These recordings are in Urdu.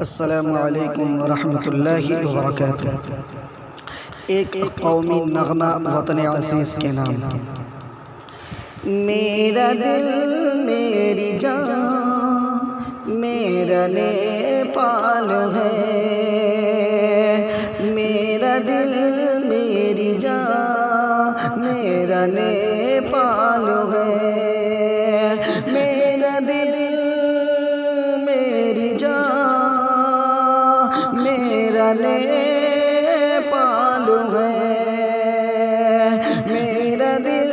السلام علیکم ورحمۃ اللہ وبرکاتہ۔ ایک قومی نغمہ وطن عزیز کے نام۔ میرا دل میری جان میرا نیپال ہے، میرا دل میری جان میرا نیپال ہے، میرا دل میری جان میرا نیپال ہے، میرا دل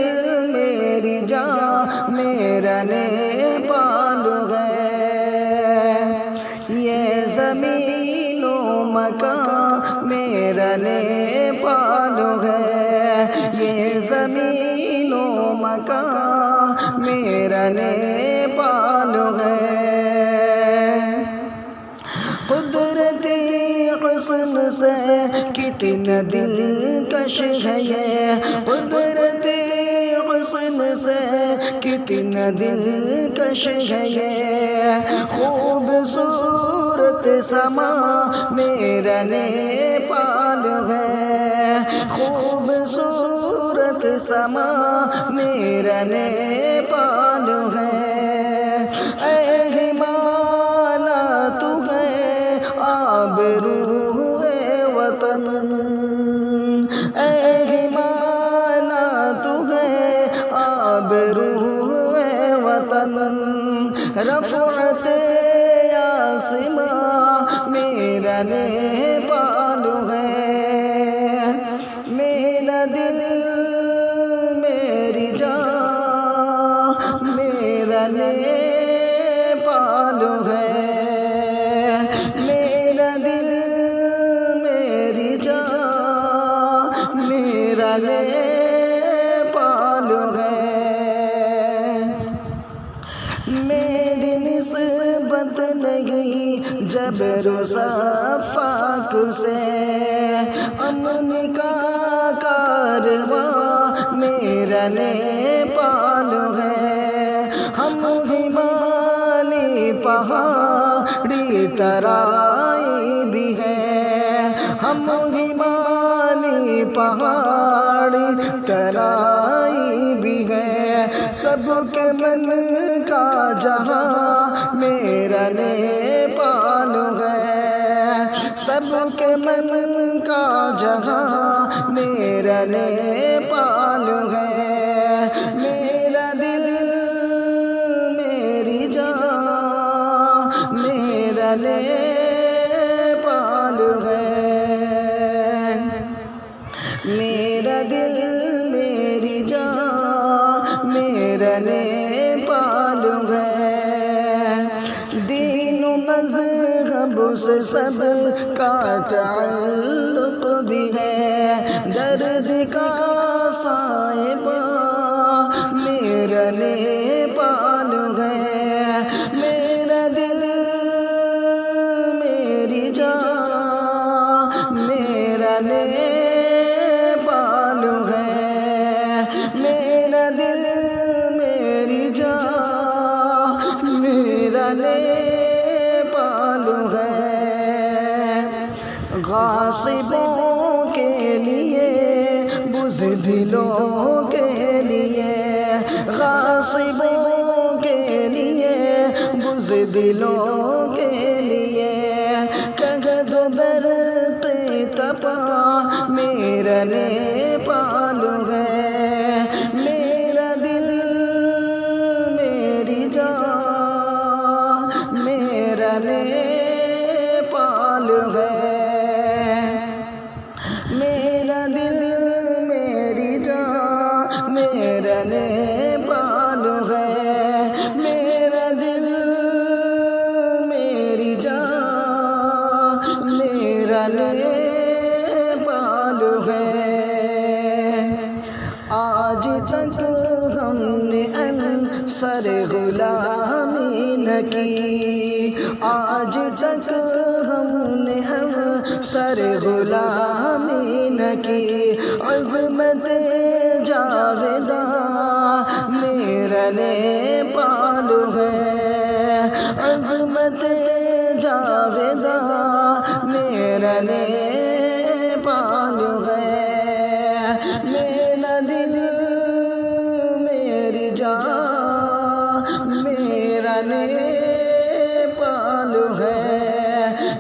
میری جان میرا نیپال ہے، یہ زمین و مکان میرا نیپال ہے، یہ زمین و مکان میرا نیپال ہے، قدرتی حسن سے کتنا دلکش ہے یہ، قدرتی حسن سے کتنا دلکش ہے یہ، خوبصورت سما میرا نیپال ہے، خوبصورت سما میرا نیپال ہے، وطن اے ہمانا تو ہے آبرو وطن، رفعت آسماں میرا نیپال ہے، میرا دل میری جان میرا نیپال ہے، میرا نیپال ہے، میری نسبت نہیں جبر و صفاق سے، امن کا کارواں میرا نیپال ہے، ہم ہمالی پہاڑی ترائی بھی ہے، ہم ہمالی پہاڑی ترائی بھی ہے، سب کے من کا جہاں میرا نیپال ہے، سب کے من کا جہاں میرا نیپال ہے، میرا دل میری جان میرا نیپال ہے، میرا دل میری جان میرا نیپال ہے، دین و مذہب سے سب کا تعلق بھی ہے، درد کا صاحبہ میرا نیپال ہے، میرا دل میری جان میرا نیپال ہے، میرا دل میری جان میرا نیپال ہے، غاصبوں کے لیے بزدلوں کے لیے، غاصبوں کے لیے بزدلوں کے لیے، کہہ دو برق تپا میرا نیپال ہے، میرا دل میری جان میرا نیپال ہے، میرا دل میری جان میرا نیپال ہے، میرا دل میری جان میرا نیپال ہے، آج تک ہم نے انصر غلامی نہ کی، آج تک ہم نے انصر غلامی نہ کی، عظمت جاویداں میرا نیپال ہے، عظمت جاویداں میرا نیپال ہے، میرا دل میری جان میرا نیپال ہے،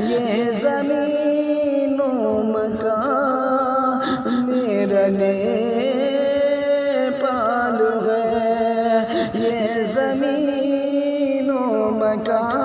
یہ زمین و مکان میرا نیپال ہے، یہ زمین و مکان